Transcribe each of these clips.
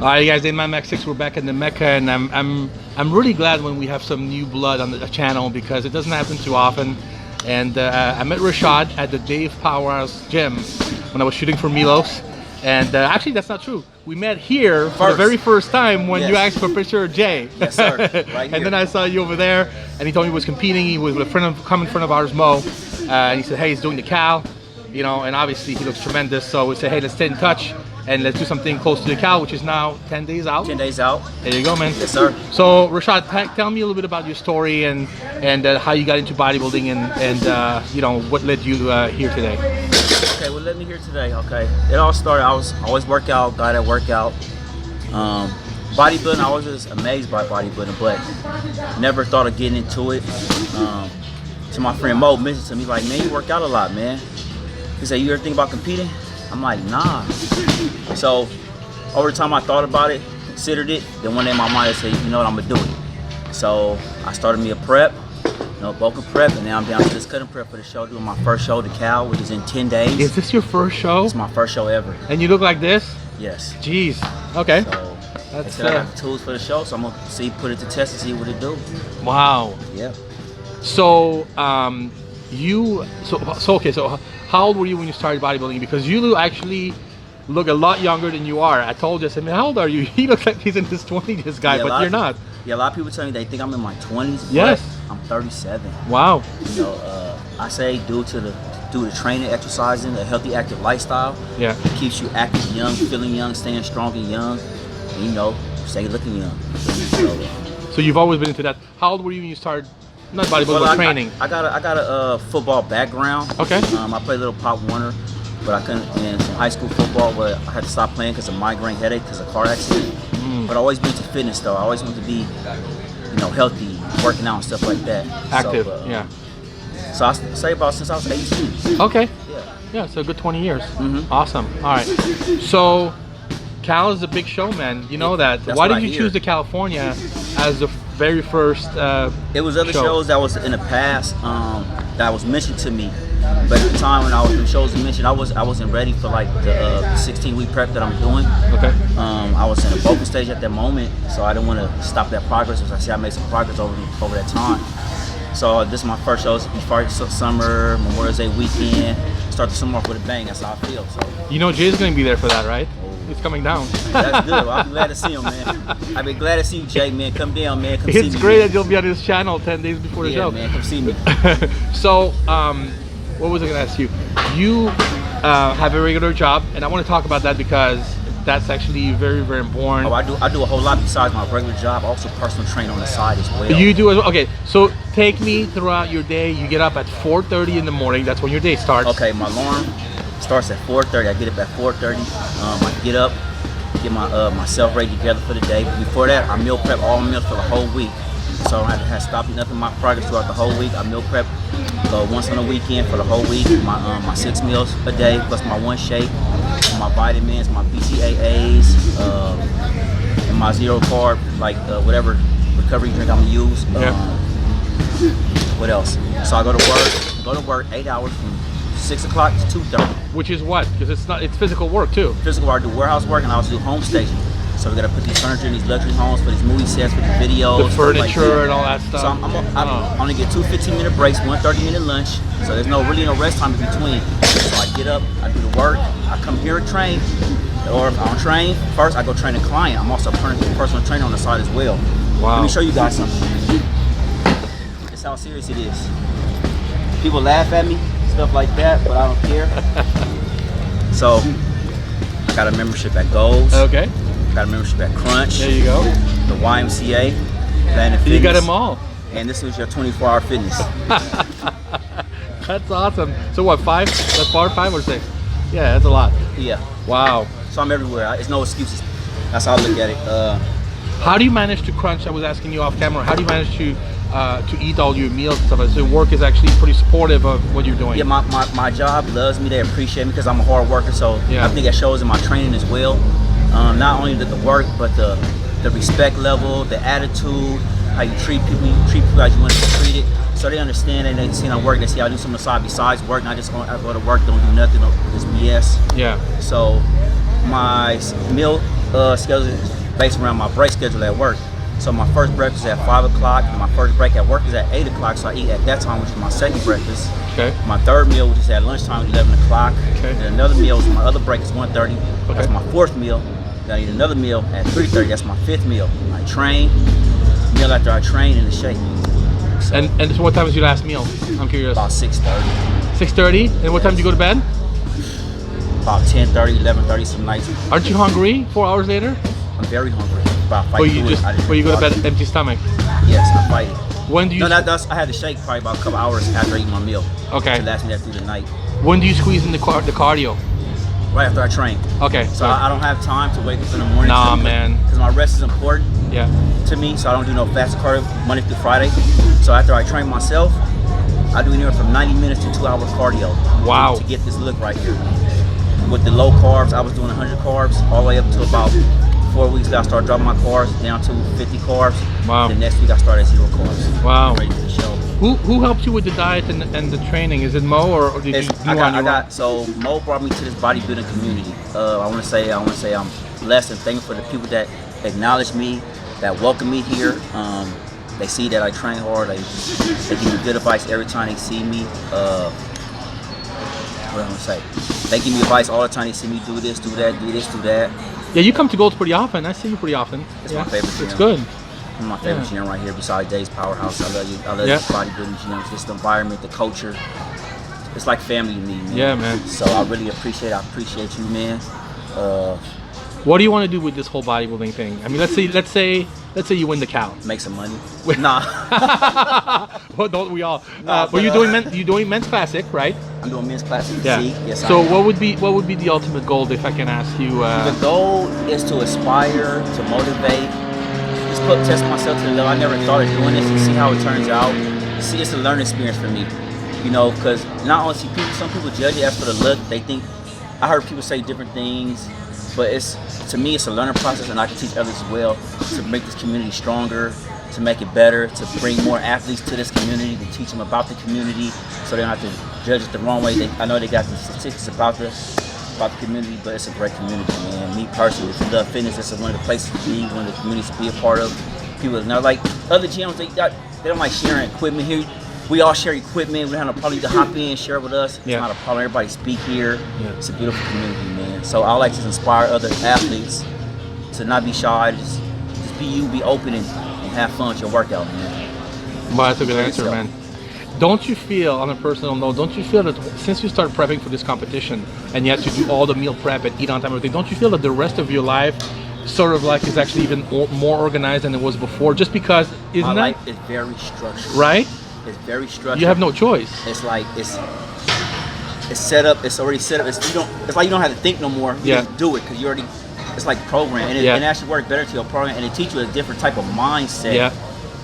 All right, guys, in my Max 6, we're back in the Mecca, and I'm really glad when we have some new blood on the channel because it doesn't happen too often. And I met Rashaad at the Dave Powerhouse gym when I was shooting for Milos. And actually, that's not true. We met here for the very first time when you asked for a picture of Jay. Yes, sir. Right here. And then I saw you over there, and he told me he was competing. He was with a common friend of ours, Mo. And he said, hey, he's doing the Cal, you know, and obviously he looks tremendous. So we said, hey, let's stay in touch and let's do something close to the Cal, which is now 10 days out. 10 days out. There you go, man. Yes, sir. So, Rashaad, tell me a little bit about your story and how you got into bodybuilding and you know, what led you here today. Okay, what led me here today? Okay, it all started. I always work out, guy that work out. Bodybuilding, I was just amazed by bodybuilding, but never thought of getting into it. So my friend Mo mentioned to me, like, man, you work out a lot, man. He said, you ever think about competing? I'm like, nah. So over the time I thought about it, considered it, then one day in my mind I said, you know what, I'm gonna do it. So I started me a prep, you know, bulk of prep, and now I'm down to this cutting prep for the show, doing my first show, the Cal, which is in 10 days. Is this your first show? It's my first show ever. And you look like this? Yes. Jeez. Okay. So that's I got the tools for the show, so I'm gonna put it to test and see what it do. Wow. Yeah. So so how old were you when you started bodybuilding? Because you actually look a lot younger than you are. I told you, I said, man, how old are you? He looks like he's in his 20s, this guy, but you're not. Yeah, a lot of people tell me they think I'm in my 20s. Yes. But I'm 37. Wow. You know, I say due to the training, exercising, a healthy, active lifestyle. Yeah. It keeps you active, young, feeling young, staying strong and young, and, you know, stay looking young. So you've always been into that. How old were you when you started? Not bodybuilding, but training. I got a football background. Okay. I played a little Pop Warner, but I couldn't in some high school football. But I had to stop playing because of migraine headache because of a car accident. But I always been to fitness though. I always wanted to be, you know, healthy, working out and stuff like that. Active, so, yeah. So I say about since I was 18. Okay. Yeah. Yeah, so a good 20 years. Mm-hmm. Awesome. All right. So Cal is a big show, man. You know that. Why did you choose the California as the very first It was other shows that was in the past that was mentioned to me, but at the time when I was in shows mentioned, I wasn't ready for like the 16-week prep that I'm doing. Okay. I was in a vocal stage at that moment, so I didn't want to stop that progress. As I see, I made some progress over that time. So this is my first show before summer, Memorial Day weekend. Start the summer off with a bang. That's how I feel. So you know Jay's going to be there for that, right? He's coming down. That's good. Well, I'll be glad to see him, man. I'll be glad to see you, Jay, man. Come down, man. Come see me. It's great that you'll be on his channel 10 days before the show. Yeah, man. Come see me. So, what was I going to ask you? You have a regular job, and I want to talk about that because that's actually very, very important. Oh, I do a whole lot besides my regular job. I also personal train on the side as well. You do as well? Okay, so take me throughout your day. You get up at 4:30 in the morning. That's when your day starts. Okay, my alarm starts at 4:30. I get up at 4:30. I get up, get myself ready together for the day. But before that, I meal prep all meals for the whole week. So I don't have to stop nothing of my progress throughout the whole week. I meal prep once on the weekend for the whole week. My 6 meals a day plus my 1 shake, my vitamins, my BCAAs, and my 0 carb, like whatever recovery drink I'm gonna use. What else? So I go to work 8 hours from 6 o'clock to 2:30. Which is what? Because it's physical work too. Physical work. I do warehouse work and I also do home staging. So we gotta put these furniture in these luxury homes for these movie sets, for these videos. The furniture like and all that stuff. So I only get 2 15-minute breaks, 1 30-minute lunch. So there's really no rest time in between. So I get up, I do the work, I come here and train. Or if I don't train, first I go train a client. I'm also a personal trainer on the side as well. Wow. Let me show you guys something. This is how serious it is. People laugh at me, stuff like that, but I don't care. So I got a membership at Goals. Okay. Got a membership at Crunch. There you go. The YMCA. Planet Fitness. You got them all. And this was your 24-hour fitness. That's awesome. So what, 5? That's 5 or 6? Yeah, that's a lot. Yeah. Wow. So I'm everywhere. It's no excuses. That's how I look at it. How do you manage to crunch? I was asking you off camera. How do you manage to eat all your meals and stuff? So work is actually pretty supportive of what you're doing. Yeah, my job loves me. They appreciate me because I'm a hard worker. So yeah. I think that shows in my training as well. Not only the work, but the respect level, the attitude, how you treat people as you want to be treated. So they understand and they see I work. They see I do something on the side besides work. Not just I go to work, don't do nothing, just BS. Yeah. So my meal schedule is based around my break schedule at work. So my first breakfast is at 5 o'clock, and my first break at work is at 8 o'clock, so I eat at that time, which is my second breakfast. Okay. My third meal, which is at lunchtime, 11 o'clock. Okay. And another meal, my other break is 1:30. Okay. That's my fourth meal. Then I eat another meal at 3:30. That's my fifth meal. I train, meal after I train, and a shake. So And so what time is your last meal? I'm curious. about 6:30. 6:30? And what time do you go to bed? About 10:30, 11:30 some nights. Aren't you hungry 4 hours later? I'm very hungry. But I fight Or you through just, it. I just or you go to drink bed water. empty stomach? Yes, I fight it. When do you? No, I had to shake probably about a couple hours after I eat my meal. Okay. To last me that through the night. When do you squeeze in the cardio? Right after I train. Okay. So I don't have time to wake up in the morning. Nah, man. Because my rest is important Yeah. to me, so I don't do no fast cardio Monday through Friday. So after I train myself, I do anywhere from 90 minutes to 2 hours cardio. Wow. To get this look right here. With the low carbs, I was doing 100 carbs all the way up to about 4 weeks later. I started dropping my carbs down to 50 carbs. Wow. The next week I started at 0 carbs. Wow. Ready for the show. Who helped you with the diet and the training? Is it Mo or did you do on your own? So Mo brought me to this bodybuilding community. I want to say I'm blessed and thankful for the people that acknowledge me, that welcome me here. They see that I train hard. They give me good advice every time they see me. What I'm gonna say? They give me advice all the time. They see me do this, do that, do this, do that. Yeah, you come to Gold's pretty often. I see you pretty often. It's Yeah. my favorite gym. It's good. My favorite gym right here, besides Dave's Powerhouse. I love you. I love Yeah. this bodybuilding gym. Just the environment, the culture. It's like family to me, man. Yeah, man. So I really appreciate you, man. What do you want to do with this whole bodybuilding thing? I mean, let's say you win the cow. Make some money. Wait. Nah. Well, don't we all? Nah, but you're doing men's classic, right? I'm doing men's classic. Yeah. Physique. Yes, So I am. what would be the ultimate goal, if I can ask you? The goal is to aspire, to motivate, just test myself to the level. I never thought of doing this and see how it turns out. See, it's a learning experience for me, you know, because not only some people judge it as for the look. They think, I heard people say different things, but to me it's a learning process, and I can teach others as well to make this community stronger, to make it better, to bring more athletes to this community, to teach them about the community, so they don't have to judge it the wrong way. I know they got the statistics about the community, but it's a great community, man. Me personally, if you love fitness, it's one of the places to be, one of the communities to be a part of. People that know, like other gyms, they don't like sharing equipment here. We all share equipment. We have no problem to hop in and share with us. It's Yeah. not a problem. Everybody speak here. Yeah. It's a beautiful community, man. So I like to inspire other athletes to not be shy, just be you, be open, and have fun with your workout, man. Well, that's a good answer, So- man. Don't you feel, on a personal note, don't you feel that since you start prepping for this competition and you have to do all the meal prep and eat on time and everything, don't you feel that the rest of your life sort of like is actually even more organized than it was before? Just because, My isn't life that is very structured. right? It's very structured. You have no choice. It's like it's set up. It's already set up. It's like you don't have to think no more. You Yeah. just do it because you already. It's like programmed, and it, Yeah. and it actually works better to your program, and it teaches you a different type of mindset. Yeah.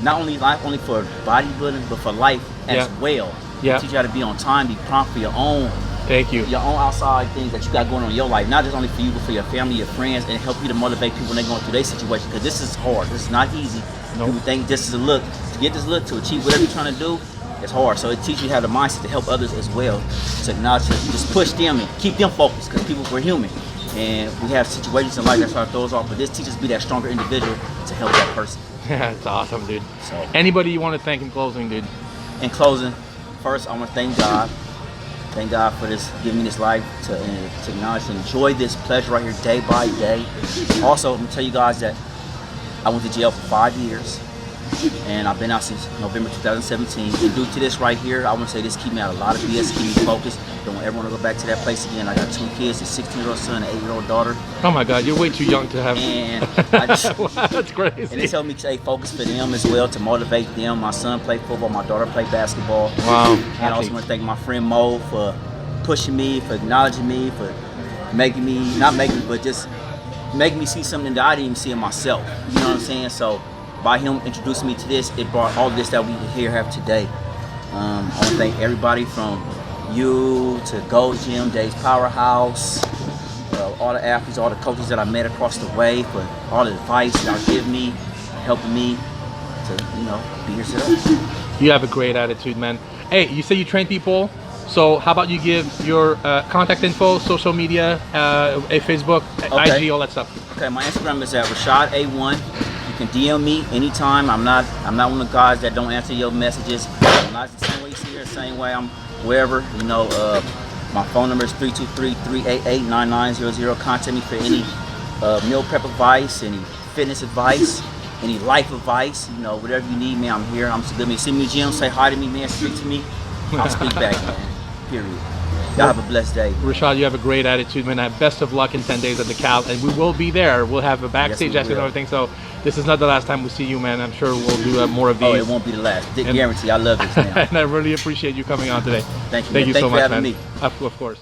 Not only for bodybuilding, but for life as Yeah. well. Yeah. It teach you how to be on time, be prompt for your own Thank you. outside things that you got going on in your life, not just only for you, but for your family, your friends, and help you to motivate people when they're going through their situation. Because this is hard. This is not easy. Nope. People think this is a look. To get this look, to achieve whatever you're trying to do, it's hard. So it teaches you how the mindset to help others as well. To acknowledge that you just push them and keep them focused, because we're human. And we have situations in life that try to throw us off, but this teaches us to be that stronger individual to help that person. Yeah, it's awesome, dude. So Anybody you want to thank in closing, dude? in closing, first I want to thank God. Thank God for this, giving me this life to acknowledge and enjoy this pleasure right here day by day. Also, I'm gonna tell you guys that I went to jail for 5 years, and I've been out since November 2017. And due to this right here, I want to say this keep me out of a lot of BS, keep me focused. Don't ever want to go back to that place again. I got 2 kids, a 16-year-old son, an 8-year-old daughter, Oh my God, you're way too young to have. and I just, Wow, that's crazy. and it's helped me stay focused for them as well, to motivate them. My son played football, my daughter played basketball. Wow. And I also want to thank my friend Mo for pushing me, for acknowledging me, for making me see something that I didn't even see in myself. You know what I'm saying? So by him introducing me to this, it brought all this that we here have today. I want to thank everybody from you to Gold Gym, Dave's Powerhouse, all the athletes, all the coaches that I met across the way, for all the advice that y'all give me, helping me to, be here today. You have a great attitude, man. Hey, you say you train people So how about you give your contact info, social media, a Facebook, Okay. IG, all that stuff. Okay, my Instagram is at Rashaad A1. You can DM me anytime. I'm not one of the guys that don't answer your messages. I'm not the same way you see here, the same way I'm wherever. You know, my phone number is 323-388-9900. Contact me for any meal prep advice, any fitness advice, any life advice. You know, whatever you need, man, I'm here. I'm so good. See me in the gym, say hi to me, man, speak to me. I'll speak back, man. Period. Y'all have a blessed day. Rashaad, you have a great attitude, man. Best of luck in 10 days at the Cal, and we will be there. We'll have a backstage Yes, we and will. everything. So this is not the last time we see you, man. I'm sure we'll do more of these. Oh, it won't be the last. Guarantee. I love this, man. And I really appreciate you coming on today. Thank you. Thank you Thank so you for much, having man. me. Of course.